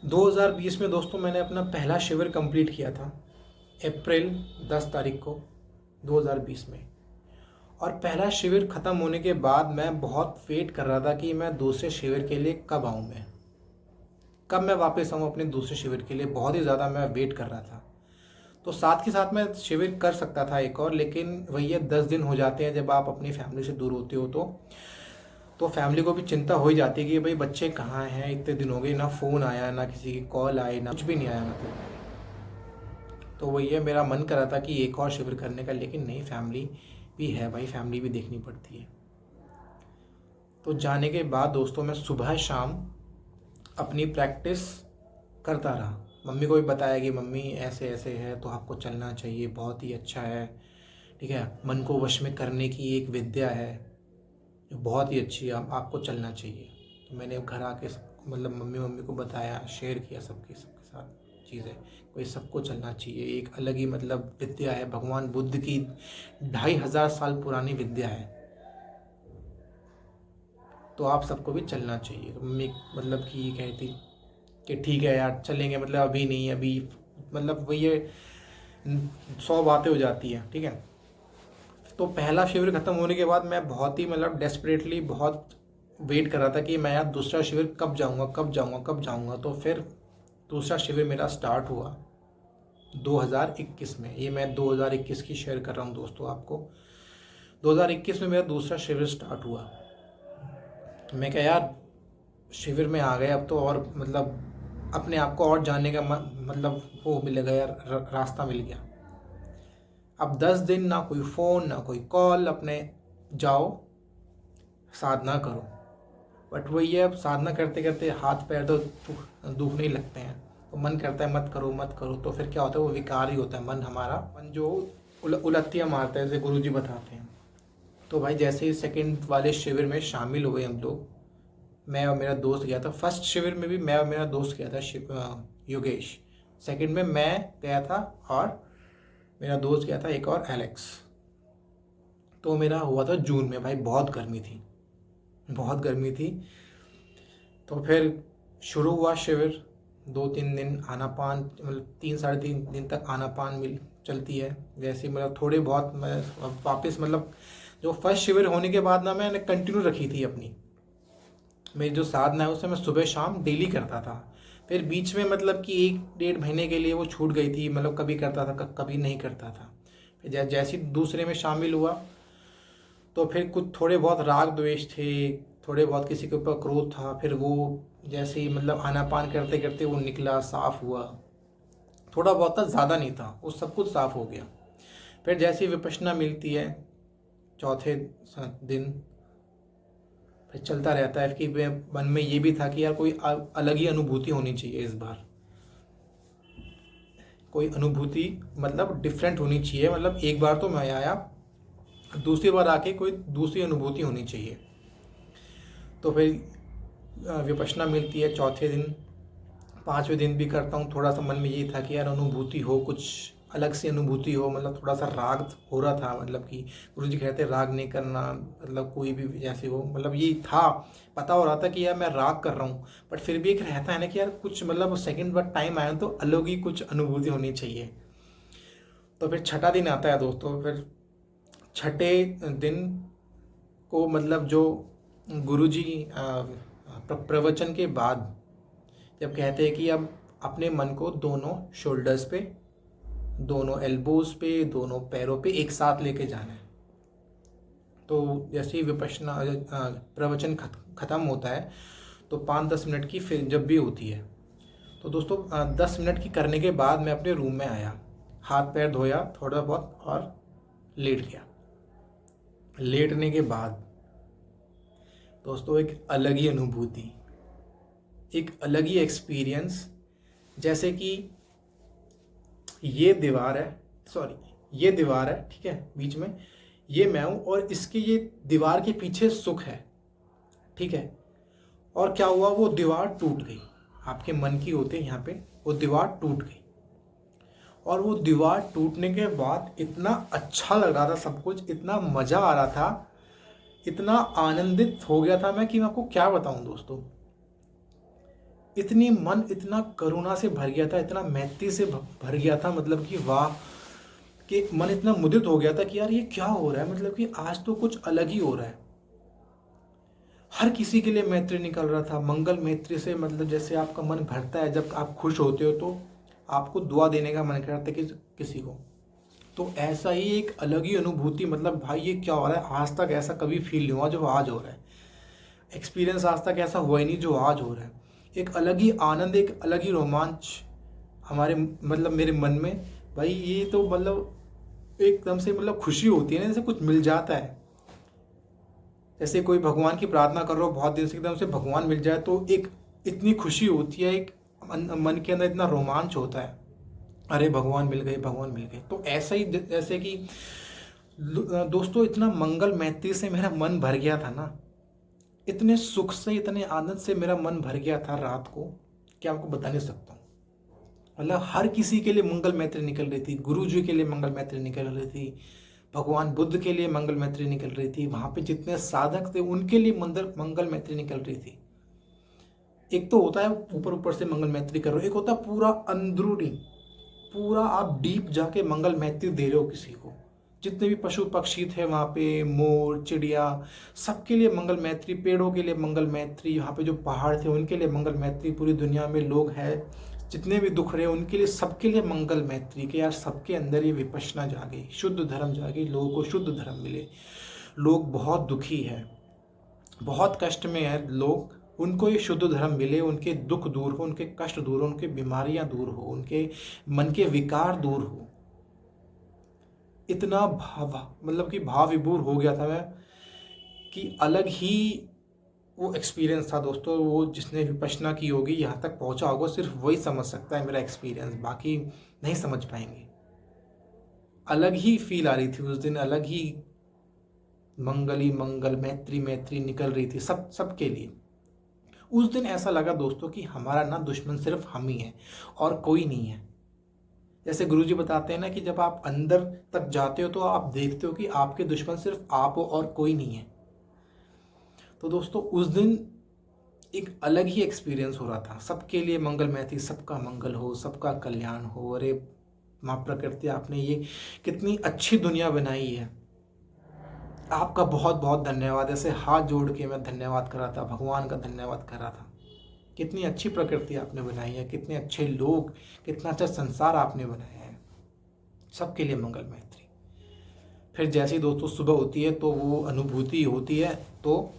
2020 में दोस्तों मैंने अपना पहला शिविर कंप्लीट किया था, अप्रैल 10 तारीख को 2020 में। और पहला शिविर ख़त्म होने के बाद मैं बहुत वेट कर रहा था कि मैं दूसरे शिविर के लिए कब आऊँ, कब मैं वापस आऊँ अपने दूसरे शिविर के लिए। बहुत ही ज़्यादा मैं वेट कर रहा था। तो साथ के साथ मैं शिविर कर सकता था एक और, लेकिन वही है 10 दिन हो जाते हैं जब आप अपनी फैमिली से दूर होते हो तो फैमिली को भी चिंता हो ही जाती है कि भाई बच्चे कहाँ हैं, इतने दिन हो गए, ना फ़ोन आया, ना किसी की कॉल आई, ना कुछ भी नहीं आया मतलब। तो वही है, मेरा मन कर रहा था कि एक और शिविर करने का, लेकिन नहीं, फैमिली भी है भाई, फैमिली भी देखनी पड़ती है। तो जाने के बाद दोस्तों मैं सुबह शाम अपनी प्रैक्टिस करता रहा। मम्मी को भी बताया कि मम्मी ऐसे ऐसे है तो आपको चलना चाहिए, बहुत ही अच्छा है, ठीक है, मन को वश में करने की एक विद्या है जो बहुत ही अच्छी है, आपको चलना चाहिए। तो मैंने घर आके मतलब मम्मी को बताया, शेयर किया सबके साथ चीज़ें, कोई सबको चलना चाहिए, एक अलग ही मतलब विद्या है, भगवान बुद्ध की 2500 साल पुरानी विद्या है, तो आप सबको भी चलना चाहिए। तो मम्मी मतलब कि ये कहती कि ठीक है यार चलेंगे, मतलब अभी नहीं, अभी मतलब वही है, 100 बातें हो जाती हैं, ठीक है। तो पहला शिविर ख़त्म होने के बाद मैं बहुत ही मतलब डेस्परेटली बहुत वेट कर रहा था कि मैं यार दूसरा शिविर कब जाऊंगा कब जाऊंगा कब जाऊंगा। तो फिर दूसरा शिविर मेरा स्टार्ट हुआ 2021 में। ये मैं 2021 की शेयर कर रहा हूँ दोस्तों आपको। 2021 में मेरा दूसरा शिविर स्टार्ट हुआ। मैं क्या यार शिविर में आ गए, अब तो और मतलब अपने आप को और जानने का मतलब वो मिलेगा यार, रास्ता मिल गया। अब 10 दिन ना कोई फ़ोन ना कोई कॉल, अपने जाओ साधना करो। बट वही है, अब साधना करते करते हाथ पैर तो दुखने ही लगते हैं, तो मन करता है मत करो मत करो। तो फिर क्या होता है, वो विकार ही होता है मन हमारा, मन जो उलत्तियाँ मारता है, जैसे गुरुजी बताते हैं। तो भाई जैसे ही सेकंड वाले शिविर में शामिल हुए हम लोग, मैं और मेरा दोस्त गया था। फर्स्ट शिविर में भी मैं और मेरा दोस्त गया था, योगेश। सेकंड में मैं गया था और मेरा दोस्त गया था एक और, एलेक्स। तो मेरा हुआ था जून में। भाई बहुत गर्मी थी, बहुत गर्मी थी। तो फिर शुरू हुआ शिविर, 2-3 दिन आनापान, मतलब 3-3.5 दिन तक आनापान मिल चलती है। जैसे मतलब थोड़े बहुत मैं वापस मतलब जो फर्स्ट शिविर होने के बाद ना मैंने कंटिन्यू रखी थी अपनी, मेरी जो साधना है उसे मैं सुबह शाम डेली करता था। फिर बीच में मतलब कि 1-1.5 महीने के लिए वो छूट गई थी, मतलब कभी करता था कभी नहीं करता था। फिर जैसे ही दूसरे में शामिल हुआ तो फिर कुछ थोड़े बहुत राग द्वेष थे, थोड़े बहुत किसी के ऊपर क्रोध था। फिर वो जैसे ही मतलब आनापान करते करते वो निकला, साफ हुआ, थोड़ा बहुत था, ज़्यादा नहीं था, वो सब कुछ साफ हो गया। फिर जैसे ही विपश्यना मिलती है चौथे दिन, फिर चलता रहता है कि मन में ये भी था कि यार कोई अलग ही अनुभूति होनी चाहिए इस बार, कोई अनुभूति मतलब डिफरेंट होनी चाहिए। मतलब एक बार तो मैं आया, दूसरी बार आके कोई दूसरी अनुभूति होनी चाहिए। तो फिर विपश्यना मिलती है चौथे दिन, 5वें दिन भी करता हूँ। थोड़ा सा मन में ये था कि यार अनुभूति हो, कुछ अलग सी अनुभूति हो, मतलब थोड़ा सा राग हो रहा था, मतलब कि गुरु जी कहते राग नहीं करना, मतलब कोई भी जैसे हो, मतलब ये था, पता हो रहा था कि यार मैं राग कर रहा हूँ। बट फिर भी एक रहता है ना कि यार कुछ मतलब सेकंड बार टाइम आया तो अलग ही कुछ अनुभूति होनी चाहिए। तो फिर छठा दिन आता है दोस्तों। फिर छठे दिन को मतलब जो गुरुजी प्रवचन के बाद जब कहते हैं कि अब अपने मन को दोनों शोल्डर्स पे, दोनों एल्बोज पे, दोनों पैरों पे एक साथ लेके जाना है। तो जैसे ही विपश्यना प्रवचन ख़त्म होता है तो 5-10 मिनट की फिर जब भी होती है, तो दोस्तों 10 मिनट की करने के बाद मैं अपने रूम में आया, हाथ पैर धोया थोड़ा बहुत और लेट गया। लेटने के बाद दोस्तों एक अलग ही अनुभूति, एक अलग ही एक्सपीरियंस, जैसे कि ये दीवार है, सॉरी ये दीवार है, ठीक है, बीच में ये मैं हूँ और इसके ये दीवार के पीछे सुख है, ठीक है। और क्या हुआ, वो दीवार टूट गई, आपके मन की होते यहाँ पे वो दीवार टूट गई। और वो दीवार टूटने के बाद इतना अच्छा लग रहा था सब कुछ, इतना मज़ा आ रहा था, इतना आनंदित हो गया था मैं कि मैं आपको क्या बताऊं दोस्तों। इतनी मन इतना करुणा से भर गया था, इतना मैत्री से भर गया था, मतलब कि वाह, कि मन इतना मुदित हो गया था कि यार ये क्या हो रहा है, मतलब कि आज तो कुछ अलग ही हो रहा है। हर किसी के लिए मैत्री निकल रहा था। मंगल मैत्री से मतलब जैसे आपका मन भरता है, जब आप खुश होते हो तो आपको दुआ देने का मन करता है कि किसी को, तो ऐसा ही एक अलग ही अनुभूति, मतलब भाई ये क्या हो रहा है, आज तक ऐसा कभी फील नहीं हुआ जो आज हो रहा है। एक्सपीरियंस आज तक ऐसा हुआ ही नहीं जो आज हो रहा है। एक अलग ही आनंद, एक अलग ही रोमांच हमारे मतलब मेरे मन में, भाई ये तो मतलब एकदम से मतलब खुशी होती है ना, जैसे कुछ मिल जाता है। जैसे कोई भगवान की प्रार्थना कर रहे हो बहुत दिन से, एकदम से भगवान मिल जाए तो एक इतनी खुशी होती है, एक मन के अंदर इतना रोमांच होता है, अरे भगवान मिल गए, भगवान मिल गए। तो ऐसा ही जैसे कि दोस्तों इतना मंगल मैत्री से मेरा मन भर गया था ना, इतने सुख से इतने आनंद से मेरा मन भर गया था रात को, कि आपको बता नहीं सकता हूँ। मतलब हर किसी के लिए मंगल मैत्री निकल रही थी, गुरु जी के लिए मंगल मैत्री निकल रही थी, भगवान बुद्ध के लिए मंगल मैत्री निकल रही थी, वहां पे जितने साधक थे उनके लिए मंगल मैत्री निकल रही थी। एक तो होता है ऊपर ऊपर से मंगल मैत्री कर रहे हो, एक होता है पूरा अंदरूनी, पूरा आप डीप जाके मंगल मैत्री दे रहे हो किसी को। जितने भी पशु पक्षी थे वहाँ पे, मोर चिड़िया, सबके लिए मंगल मैत्री, पेड़ों के लिए मंगल मैत्री, यहाँ पे जो पहाड़ थे उनके लिए मंगल मैत्री, पूरी दुनिया में लोग हैं जितने भी दुख रहे उनके लिए, सबके लिए मंगल मैत्री, कि यार सबके अंदर ये विपश्यना जागे, शुद्ध धर्म जागे, लोगों को शुद्ध धर्म मिले। लोग बहुत दुखी है, बहुत कष्ट में है लोग, उनको ये शुद्ध धर्म मिले, उनके दुख दूर हो, उनके कष्ट दूर हो, उनकी बीमारियां दूर हो, उनके मन के विकार दूर हो। इतना भाव मतलब कि भाव विभोर हो गया था मैं, कि अलग ही वो एक्सपीरियंस था दोस्तों। वो जिसने विपश्यना की होगी, यहाँ तक पहुँचा होगा, सिर्फ वही समझ सकता है मेरा एक्सपीरियंस, बाकी नहीं समझ पाएंगे। अलग ही फील आ रही थी उस दिन, अलग ही मंगली मंगल, मैत्री मैत्री निकल रही थी सबके लिए। उस दिन ऐसा लगा दोस्तों कि हमारा ना दुश्मन सिर्फ हम ही है और कोई नहीं है। जैसे गुरुजी बताते हैं ना कि जब आप अंदर तक जाते हो तो आप देखते हो कि आपके दुश्मन सिर्फ आप हो और कोई नहीं है। तो दोस्तों उस दिन एक अलग ही एक्सपीरियंस हो रहा था, सबके लिए मंगल मैत्री, सबका मंगल हो, सबका कल्याण हो। अरे माँ प्रकृति, आपने ये कितनी अच्छी दुनिया बनाई है, आपका बहुत बहुत धन्यवाद। ऐसे हाथ जोड़ के मैं धन्यवाद कर रहा था, भगवान का धन्यवाद कर रहा था। कितनी अच्छी प्रकृति आपने बनाई है, कितने अच्छे लोग, कितना अच्छा संसार आपने बनाया है, सबके लिए मंगल मैत्री। फिर जैसे ही दोस्तों सुबह होती है तो वो अनुभूति होती है, तो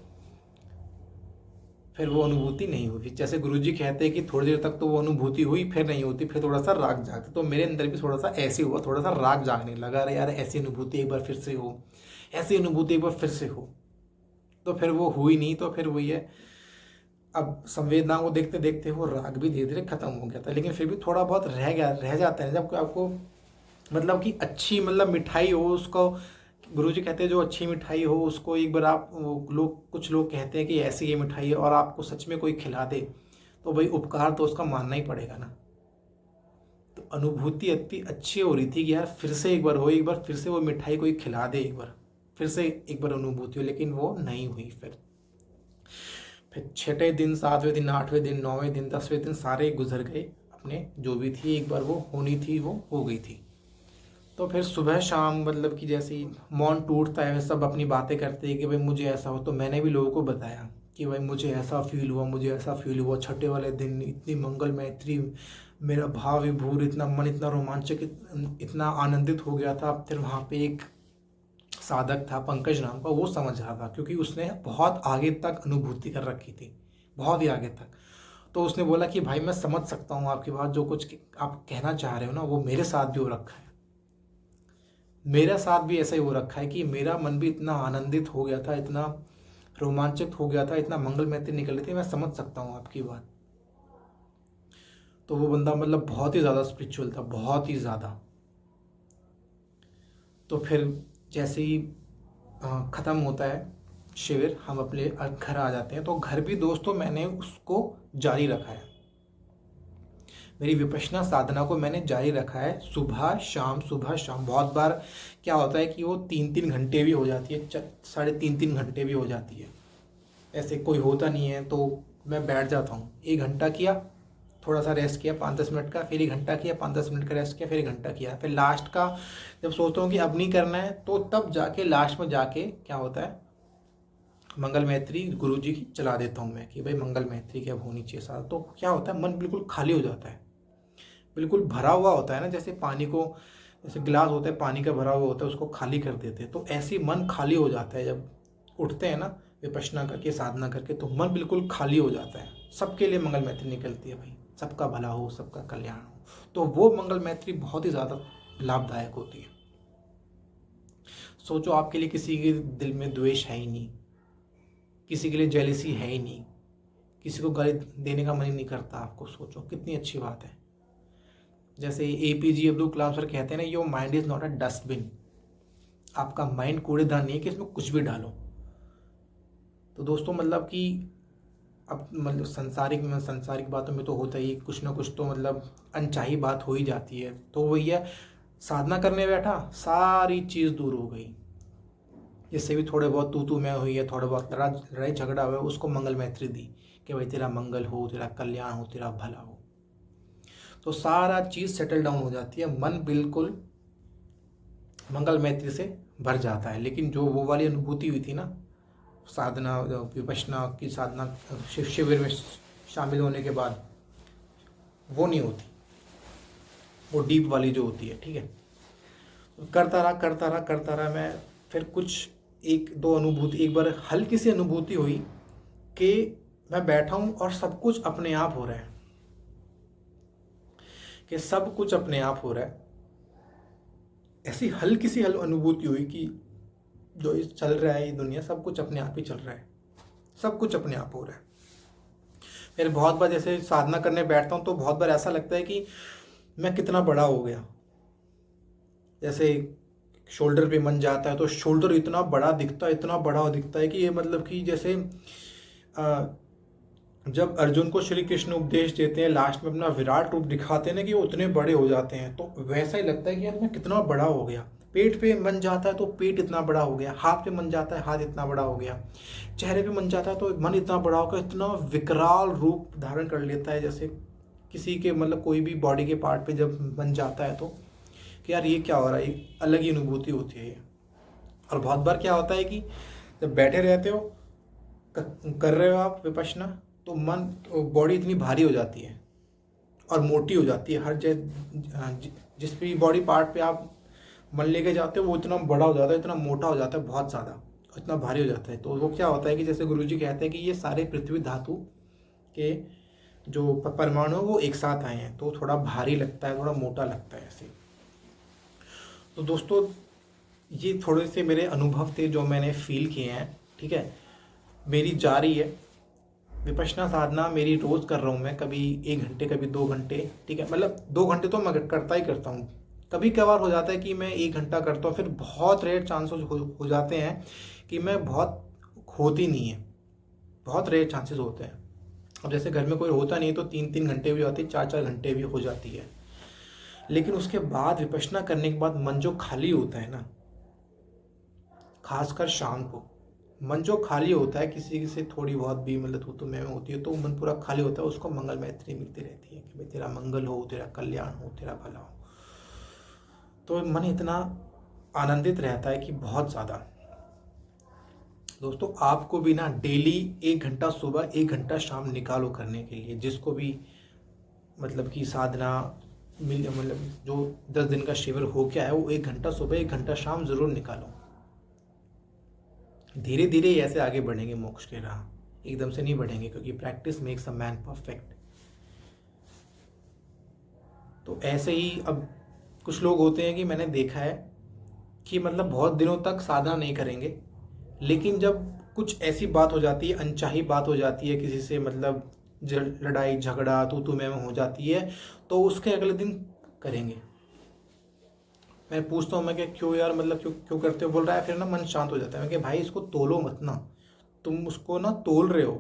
फिर वो अनुभूति नहीं होती। जैसे गुरुजी कहते हैं कि थोड़ी देर तक तो वो अनुभूति हुई, फिर नहीं होती, फिर थोड़ा सा राग जागते। तो मेरे अंदर भी थोड़ा सा ऐसे हुआ, थोड़ा सा राग जागने लगा, अरे यार ऐसी अनुभूति एक बार फिर से हो, ऐसी अनुभूति एक बार फिर से हो। तो फिर वो हुई नहीं, तो फिर वही है, अब संवेदनाओं को देखते देखते वो राग भी धीरे धीरे खत्म हो गया था, लेकिन फिर भी थोड़ा बहुत रह जाता है। जब आपको मतलब कि अच्छी मतलब मिठाई हो, उसको गुरुजी कहते हैं जो अच्छी मिठाई हो उसको एक बार आप, कुछ लोग कहते हैं कि ऐसी ये मिठाई है, और आपको सच में कोई खिला दे तो भाई उपकार तो उसका मानना ही पड़ेगा ना। तो अनुभूति इतनी अच्छी हो रही थी कि यार फिर से एक बार हो, एक बार फिर से वो मिठाई कोई खिला दे, एक बार फिर से एक बार अनुभूति हो, लेकिन वो नहीं हुई। फिर छठे दिन, सातवें दिन, आठवें दिन, 9वें दिन, 10वें दिन सारे गुजर गए अपने, जो भी थी एक बार वो होनी थी वो हो गई थी। तो फिर सुबह शाम मतलब कि जैसे ही मौन टूटता है, सब अपनी बातें करते हैं कि भाई मुझे ऐसा हो। तो मैंने भी लोगों को बताया कि भाई मुझे ऐसा फील हुआ, मुझे ऐसा फील हुआ। छठे वाले दिन इतनी मंगल मैत्री, मेरा भाव विभोर, इतना मन इतना रोमांचक, इतना आनंदित हो गया था। फिर वहाँ पे एक साधक था पंकज नाम का, वो समझ रहा था क्योंकि उसने बहुत आगे तक अनुभूति कर रखी थी, बहुत ही आगे तक। तो उसने बोला कि भाई मैं समझ सकता हूँ आपकी बात, जो कुछ आप कहना चाह रहे हो ना वो मेरे साथ भी हो रखा है, मेरा साथ भी ऐसा ही हो रखा है कि मेरा मन भी इतना आनंदित हो गया था, इतना रोमांचित हो गया था, इतना मंगल मैत्री निकल रही थी, मैं समझ सकता हूँ आपकी बात। तो वो बंदा मतलब बहुत ही ज़्यादा स्पिरिचुअल था, बहुत ही ज़्यादा। तो फिर जैसे ही ख़त्म होता है शिविर, हम अपने घर आ जाते हैं। तो घर भी दोस्तों मैंने उसको जारी रखा है, मेरी विपश्यना साधना को मैंने जारी रखा है, सुबह शाम सुबह शाम। बहुत बार क्या होता है कि वो 3-3 घंटे भी हो जाती है, 3.5-3 घंटे भी हो जाती है। ऐसे कोई होता नहीं है तो मैं बैठ जाता हूँ, 1 घंटा किया, थोड़ा सा रेस्ट किया 5-10 मिनट का, फिर 1 घंटा किया, 5-10 मिनट का रेस्ट किया, फिर 1 घंटा किया, फिर लास्ट का जब सोचता हूँ कि अब नहीं करना है तो तब जाके लास्ट में जाके क्या होता है, मंगल मैत्री गुरुजी की चला देता हूँ मैं कि भाई मंगल मैत्री की अब होनी चाहिए साथ। तो क्या होता है, मन बिल्कुल खाली हो जाता है, बिल्कुल भरा हुआ होता है ना, जैसे पानी को, जैसे गिलास होता है पानी का भरा हुआ होता है, उसको खाली कर देते हैं, तो ऐसे ही मन खाली हो जाता है जब उठते हैं ना विपश्यना करके, साधना करके, तो मन बिल्कुल खाली हो जाता है। सबके लिए मंगल मैत्री निकलती है भाई, सबका भला हो, सबका कल्याण हो, तो वो मंगल मैत्री बहुत ही ज़्यादा लाभदायक होती है। सोचो आपके लिए किसी के दिल में द्वेष है ही नहीं, किसी के लिए जेलिसी है ही नहीं, किसी को गाली देने का मन ही नहीं करता आपको, सोचो कितनी अच्छी बात है। जैसे APJ अब्दुल कलाम सर कहते हैं ना, your mind is not a dustbin, आपका माइंड कूड़ेदान नहीं है कि इसमें कुछ भी डालो। तो दोस्तों मतलब कि अब मतलब संसारिक बातों में तो होता ही कुछ ना कुछ, तो मतलब अनचाही बात हो ही जाती है। तो वही है, साधना करने बैठा, सारी चीज़ दूर हो गई, जिससे भी थोड़े बहुत तू मैं हुई है, थोड़ा बहुत लड़ाई झगड़ा हुआ है, उसको मंगल मैत्री दी कि भाई तेरा मंगल हो, तेरा कल्याण हो, तेरा भला हो, तो सारा चीज़ सेटल डाउन हो जाती है, मन बिल्कुल मंगल मैत्री से भर जाता है। लेकिन जो वो वाली अनुभूति हुई थी ना, साधना विपश्यना की साधना शिविर में शामिल होने के बाद, वो नहीं होती, वो डीप वाली जो होती है, ठीक है। करता रहा मैं, फिर कुछ 1-2 अनुभूति, एक बार हल्की सी अनुभूति हुई कि मैं बैठा हूँ और सब कुछ अपने आप हो रहा है, कि सब कुछ अपने आप हो रहा है। ऐसी हल्की सी अनुभूति हुई कि जो इस चल रहा है ये दुनिया, सब कुछ अपने आप ही चल रहा है, सब कुछ अपने आप हो रहा है। फिर बहुत बार जैसे साधना करने बैठता हूँ तो बहुत बार ऐसा लगता है कि मैं कितना बड़ा हो गया, जैसे शोल्डर पे मन जाता है तो शोल्डर इतना बड़ा दिखता है कि ये मतलब कि जैसे जब अर्जुन को श्री कृष्ण उपदेश देते हैं, लास्ट में अपना विराट रूप दिखाते हैं ना कि वो उतने बड़े हो जाते हैं, तो वैसा ही लगता है कि यार मैं कितना बड़ा हो गया। पेट पे मन जाता है तो पेट इतना बड़ा हो गया, हाथ पे मन जाता है हाथ इतना बड़ा हो गया, चेहरे पे मन जाता है तो मन इतना बड़ा हो गया, इतना विकराल रूप धारण कर लेता है, जैसे किसी के मतलब कोई भी बॉडी के पार्ट पे जब मन जाता है तो कि यार ये क्या हो रहा है, एक अलग ही अनुभूति होती है ये। और बहुत बार क्या होता है कि जब बैठे रहते हो, कर रहे हो आप विपश्यना, तो मन बॉडी इतनी भारी हो जाती है और मोटी हो जाती है, हर जिस भी बॉडी पार्ट पे आप मन लेके जाते हो वो इतना बड़ा हो जाता है, इतना मोटा हो जाता है, बहुत ज़्यादा, इतना भारी हो जाता है। तो वो क्या होता है कि जैसे गुरुजी कहते हैं कि ये सारे पृथ्वी धातु के जो परमाणु वो एक साथ आए हैं, तो थोड़ा भारी लगता है, थोड़ा मोटा लगता है ऐसे। तो दोस्तों ये थोड़े से मेरे अनुभव थे जो मैंने फील किए हैं, ठीक है। मेरी जारी है विपश्यना साधना, मेरी रोज़ कर रहा हूँ मैं, कभी 1 घंटे कभी 2 घंटे, ठीक है। मतलब 2 घंटे तो मैं करता ही करता हूँ, कभी कभार हो जाता है कि मैं 1 घंटा करता हूँ, फिर बहुत रेयर चांसेस हो जाते हैं कि मैं बहुत होती नहीं है, बहुत रेयर चांसेस होते हैं। अब जैसे घर में कोई होता नहीं तो 3-3 घंटे भी होती है, 4-4 घंटे भी हो जाती है। लेकिन उसके बाद विपश्यना करने के बाद मन जो खाली होता है ना, खासकर शाम को मन जो खाली होता है, किसी से थोड़ी बहुत भी मतलब तो मैं होती है तो मन पूरा खाली होता है, उसको मंगल मैत्री मिलती रहती है कि भाई तेरा मंगल हो, तेरा कल्याण हो, तेरा भला हो। तो मन इतना आनंदित रहता है कि बहुत ज़्यादा। दोस्तों आपको भी ना डेली 1 घंटा सुबह 1 घंटा शाम निकालो करने के लिए, जिसको भी मतलब कि साधना मतलब जो 10 दिन का शिविर हो क्या है, वो 1 घंटा सुबह 1 घंटा शाम ज़रूर निकालो। धीरे धीरे ऐसे आगे बढ़ेंगे मोक्ष के राह, एकदम से नहीं बढ़ेंगे, क्योंकि practice makes a man perfect. तो ऐसे ही अब कुछ लोग होते हैं कि मैंने देखा है कि मतलब बहुत दिनों तक साधना नहीं करेंगे, लेकिन जब कुछ ऐसी बात हो जाती है, अनचाही बात हो जाती है किसी से, मतलब लड़ाई झगड़ा तू मैं हो जाती है, तो उसके अगले दिन करेंगे। मैं पूछता हूँ मैं कि क्यों यार, मतलब क्यों क्यों करते हो, बोल रहा है फिर ना मन शांत हो जाता है। मैं कि भाई इसको तोलो मत ना, तुम उसको ना तोल रहे हो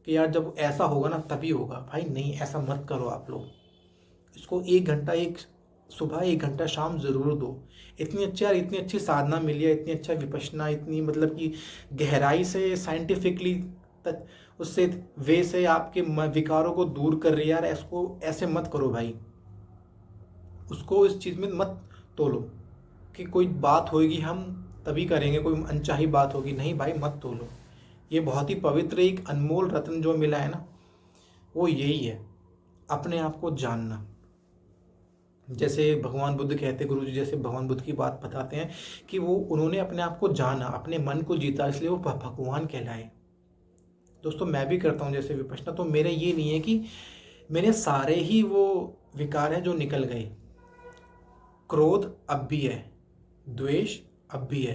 कि यार जब ऐसा होगा ना तभी होगा। भाई नहीं, ऐसा मत करो आप लोग, इसको 1 घंटा, एक सुबह 1 घंटा शाम ज़रूर दो। इतनी अच्छी यार, इतनी अच्छी साधना मिली है, इतनी अच्छा विपश्यना, इतनी मतलब कि गहराई से साइंटिफिकली उससे वे से आपके विकारों को दूर कर रही है। यार इसको ऐसे मत करो भाई, उसको इस चीज़ में मत तोलो कि कोई बात होगी हम तभी करेंगे, कोई अनचाही बात होगी, नहीं भाई मत तोलो। ये बहुत ही पवित्र एक अनमोल रत्न जो मिला है ना, वो यही है, अपने आप को जानना। जैसे भगवान बुद्ध कहते, गुरु जी जैसे भगवान बुद्ध की बात बताते हैं कि वो उन्होंने अपने आप को जाना, अपने मन को जीता, इसलिए वो भगवान कहलाए। दोस्तों मैं भी करता हूँ जैसे विपश्यना, तो मेरा ये नहीं है कि मेरे सारे ही वो विकार हैं जो निकल गए। क्रोध अब भी है, द्वेष अब भी है,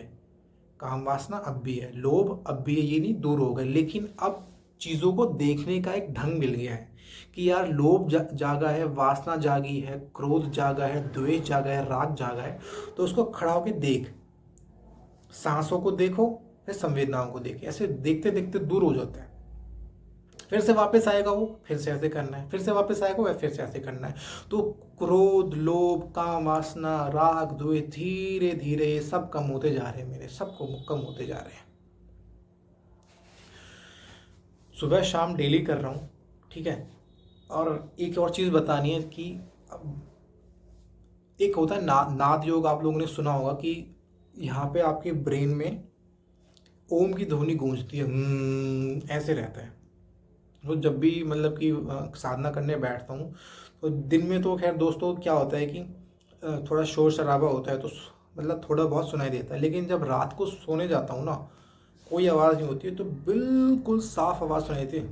काम वासना अब भी है, लोभ अब भी है, ये नहीं दूर हो गए। लेकिन अब चीज़ों को देखने का एक ढंग मिल गया है कि यार लोभ जागा है, वासना जागी है, क्रोध जागा है, द्वेष जागा है, राग जागा है, तो उसको खड़ा होकर देख, सांसों को देखो, फिर संवेदनाओं को देखे, ऐसे देखते देखते दूर हो जाता है। फिर से वापस आएगा वो, फिर से ऐसे करना है, फिर से वापस आएगा वो, फिर से ऐसे करना है। तो क्रोध, लोभ, काम वासना, राग, द्वेष धीरे धीरे सब कम होते जा रहे हैं मेरे, सबको कम होते जा रहे हैं। सुबह शाम डेली कर रहा हूँ, ठीक है। और एक और चीज़ बतानी है कि एक होता है नाद योग, आप लोगों ने सुना होगा कि यहाँ पे आपके ब्रेन में ओम की ध्वनि गूंजती है, ऐसे रहता है। तो जब भी मतलब कि साधना करने बैठता हूँ तो दिन में तो खैर दोस्तों क्या होता है कि थोड़ा शोर शराबा होता है, तो मतलब थोड़ा बहुत सुनाई देता है। लेकिन जब रात को सोने जाता हूँ ना, कोई आवाज़ नहीं होती है, तो बिल्कुल साफ आवाज़ सुनाई देती है।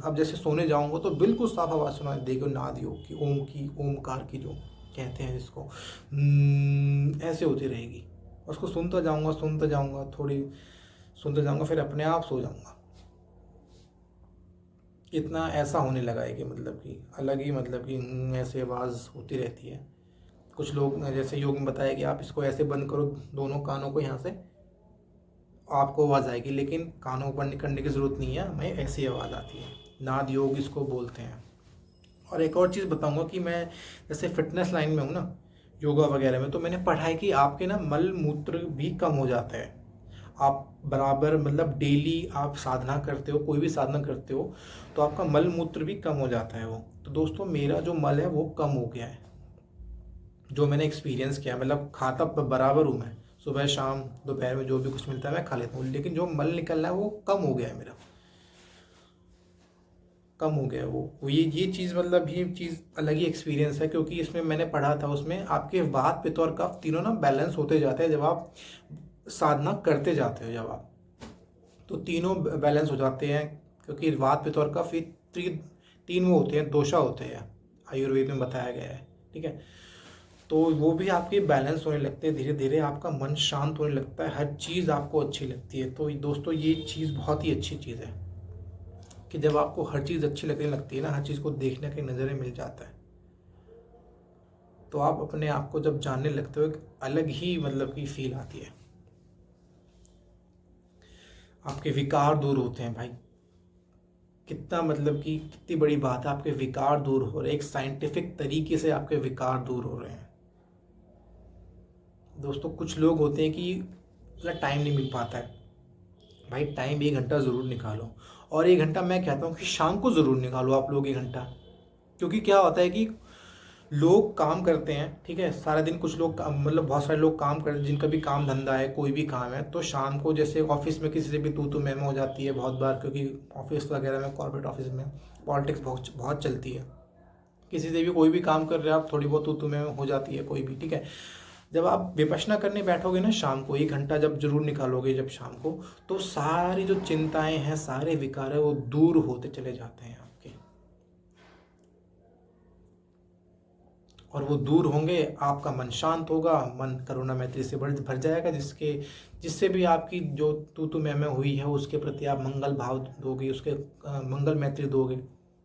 अब जैसे सोने जाऊँगा तो बिल्कुल साफ आवाज़ सुनाई देगी नाद योग की, ओमकार की जो कहते हैं जिसको, ऐसे होती रहेगी। उसको सुनता जाऊँगा, थोड़ी सुनता जाऊँगा, फिर अपने आप सो जाऊँगा। इतना ऐसा होने लगा है कि मतलब कि अलग ही, मतलब कि ऐसे आवाज़ होती रहती है। कुछ लोग जैसे योग में बताया कि आप इसको ऐसे बंद करो, दोनों कानों को, यहाँ से आपको आवाज़ आएगी, लेकिन कानों को बंद करने की ज़रूरत नहीं है, हमें ऐसी आवाज़ आती है। नाद योग इसको बोलते हैं। और एक और चीज़ बताऊंगा कि मैं जैसे फिटनेस लाइन में हूँ ना, योगा वगैरह में, तो मैंने पढ़ा है कि आपके ना मल मूत्र भी कम हो जाता है। आप बराबर मतलब डेली आप साधना करते हो, कोई भी साधना करते हो, तो आपका मल मूत्र भी कम हो जाता है वो। तो दोस्तों मेरा जो मल है वो कम हो गया है, जो मैंने एक्सपीरियंस किया। मतलब खाता बराबर हूँ मैं, सुबह शाम दोपहर में जो भी कुछ मिलता है मैं खा लेता हूँ, लेकिन जो मल निकलना है वो कम हो गया है मेरा, कम हो गया है वो ये चीज़, मतलब ये चीज़ अलग ही एक्सपीरियंस है। क्योंकि इसमें मैंने पढ़ा था, उसमें आपके वात पित्त और कफ तीनों ना बैलेंस होते जाते हैं जब आप साधना करते जाते हो। जब आप तो तीनों बैलेंस हो जाते हैं, क्योंकि वात पित्त और कफ तीन वो होते हैं, दोषा होते हैं, आयुर्वेद में बताया गया है, ठीक है। तो वो भी आपके बैलेंस होने लगते हैं, धीरे धीरे आपका मन शांत होने लगता है, हर चीज़ आपको अच्छी लगती है। तो दोस्तों ये चीज़ बहुत ही अच्छी चीज़ है कि जब आपको हर चीज़ अच्छी लगने लगती है ना, हर चीज़ को देखने के नज़रे मिल जाता है, तो आप अपने आप को जब जानने लगते हो, एक अलग ही मतलब की फील आती है। आपके विकार दूर होते हैं भाई, कितना मतलब कि कितनी बड़ी बात है, आपके विकार दूर हो रहे हैं, एक साइंटिफिक तरीके से आपके विकार दूर हो रहे हैं। दोस्तों कुछ लोग होते हैं कि मतलब टाइम नहीं मिल पाता है, भाई टाइम 1 घंटा ज़रूर निकालो। और 1 घंटा मैं कहता हूँ कि शाम को ज़रूर निकालो आप लोग 1 घंटा। क्योंकि क्या होता है कि लोग काम करते हैं, ठीक है, सारा दिन। कुछ लोग मतलब बहुत सारे लोग काम करते हैं, जिनका भी काम धंधा है, कोई भी काम है, तो शाम को जैसे ऑफिस में किसी से भी तू मैं हो जाती है बहुत बार, क्योंकि ऑफिस वगैरह में, कॉर्पोरेट ऑफिस में पॉलिटिक्स बहुत चलती है। किसी से भी कोई भी काम कर रहे हो आप, थोड़ी बहुत तू मैं हो जाती है कोई भी, ठीक है। जब आप विपश्यना करने बैठोगे ना शाम को, 1 घंटा जब जरूर निकालोगे जब शाम को, तो सारी जो चिंताएं हैं, सारे विकार है, वो दूर होते चले जाते हैं आपके। और वो दूर होंगे, आपका मन शांत होगा, मन करुणा मैत्री से भर जाएगा, जिससे भी आपकी जो तू मैं हुई है उसके प्रति आप मंगल भाव दोगे, उसके मंगल मैत्री दोगे,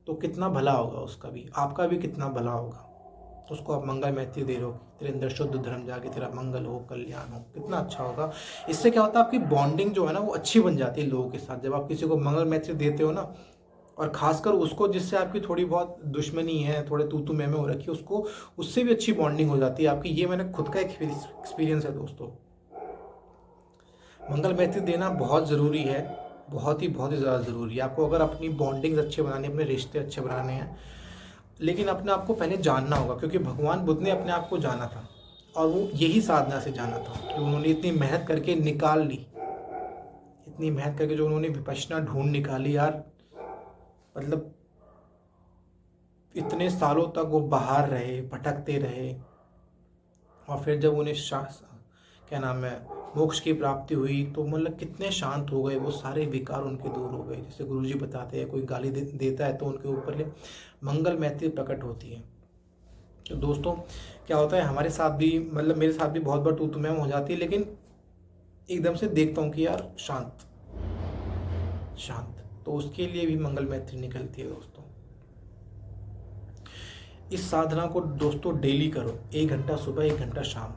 तो कितना भला होगा उसका भी, आपका भी कितना भला होगा। उसको आप मंगल मैत्री दे रहे हो, तेरे अंदर शुद्ध धर्म जाके तेरा मंगल हो, कल्याण हो, कितना अच्छा होगा। इससे क्या होता है, आपकी बॉन्डिंग जो है ना वो अच्छी बन जाती है लोगों के साथ। जब आप किसी को मंगल मैत्री देते हो ना, और खासकर उसको जिससे आपकी थोड़ी बहुत दुश्मनी है, थोड़े तू मैं हो रखी है, उसको उससे भी अच्छी बॉन्डिंग हो जाती है आपकी। ये मैंने खुद का एक्सपीरियंस है दोस्तों। मंगल मैत्री देना बहुत ज़रूरी है, बहुत ही ज़्यादा ज़रूरी है। आपको अगर अपनी बॉन्डिंग्स अच्छे बनाने, अपने रिश्ते अच्छे बनाने हैं, लेकिन अपने आप को पहले जानना होगा, क्योंकि भगवान बुद्ध ने अपने आप को जाना था और वो यही साधना से जाना था कि उन्होंने इतनी मेहनत करके निकाल ली, इतनी मेहनत करके जो उन्होंने विपश्यना ढूंढ निकाली यार, मतलब इतने सालों तक वो बाहर रहे, भटकते रहे, और फिर जब उन्हें क्या नाम है मोक्ष की प्राप्ति हुई तो मतलब कितने शांत हो गए, वो सारे विकार उनके दूर हो गए। जैसे गुरुजी बताते हैं, कोई गाली देता है तो उनके ऊपर मंगल मैत्री प्रकट होती है। तो दोस्तों क्या होता है, हमारे साथ भी, मतलब मेरे साथ भी बहुत बार तू मैम हो जाती है, लेकिन एकदम से देखता हूँ कि यार शांत, तो उसके लिए भी मंगल मैत्री निकलती है दोस्तों। इस साधना को दोस्तों डेली करो, 1 घंटा सुबह, 1 घंटा शाम।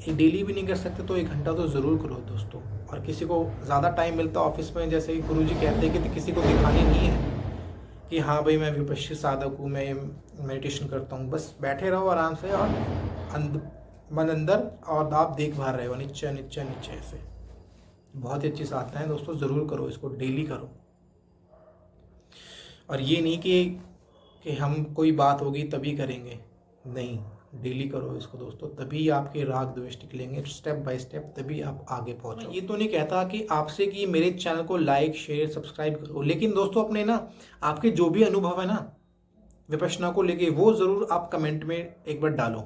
डेली भी नहीं कर सकते तो 1 घंटा तो ज़रूर करो दोस्तों। और किसी को ज़्यादा टाइम मिलता है ऑफिस में, जैसे गुरुजी कहते हैं कि किसी को दिखानी नहीं है कि हाँ भाई मैं विपश्य साधक हूँ, मैं मेडिटेशन करता हूँ, बस बैठे रहो आराम से और मन अंदर और आप देख बाहर रहे हो, नीचे नीचे नीचे ऐसे। बहुत ही अच्छी साधना है दोस्तों, ज़रूर करो इसको, डेली करो। और ये नहीं कि हम कोई बात होगी तभी करेंगे, नहीं, डेली करो इसको दोस्तों, तभी आपके राग द्वेष निकलेंगे स्टेप बाय स्टेप, तभी आप आगे पहुंचो। ये तो नहीं कहता कि आपसे कि मेरे चैनल को लाइक शेयर सब्सक्राइब करो, लेकिन दोस्तों अपने ना आपके जो भी अनुभव है ना विपश्यना को लेके, वो ज़रूर आप कमेंट में एक बार डालो,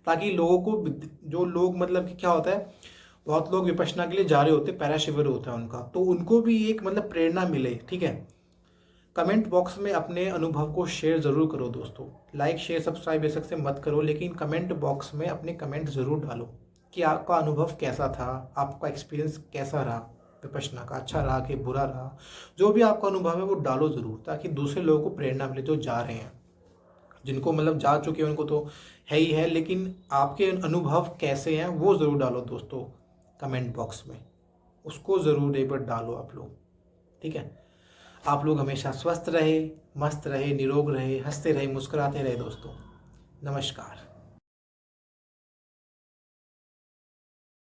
ताकि लोगों को, जो लोग मतलब कि क्या होता है, बहुत लोग विपश्यना के लिए जा रहे होते, पैरा शिविर होता है उनका, तो उनको भी एक मतलब प्रेरणा मिले। ठीक है, कमेंट बॉक्स में अपने अनुभव को शेयर ज़रूर करो दोस्तों। लाइक शेयर सब्सक्राइब बेशक से मत करो, लेकिन कमेंट बॉक्स में अपने कमेंट ज़रूर डालो कि आपका अनुभव कैसा था, आपका एक्सपीरियंस कैसा रहा विपश्यना का, अच्छा रहा कि बुरा रहा। जो भी आपका अनुभव है वो डालो ज़रूर, ताकि दूसरे लोगों को प्रेरणा मिले जो जा रहे हैं, जिनको मतलब जा चुके हैं उनको तो है ही है, लेकिन आपके अनुभव कैसे हैं वो ज़रूर डालो दोस्तों कमेंट बॉक्स में, उसको ज़रूर एक बार डालो आप लोग। ठीक है, आप लोग हमेशा स्वस्थ रहे, मस्त रहे, निरोग रहे, हंसते रहे, मुस्कुराते रहे दोस्तों। नमस्कार।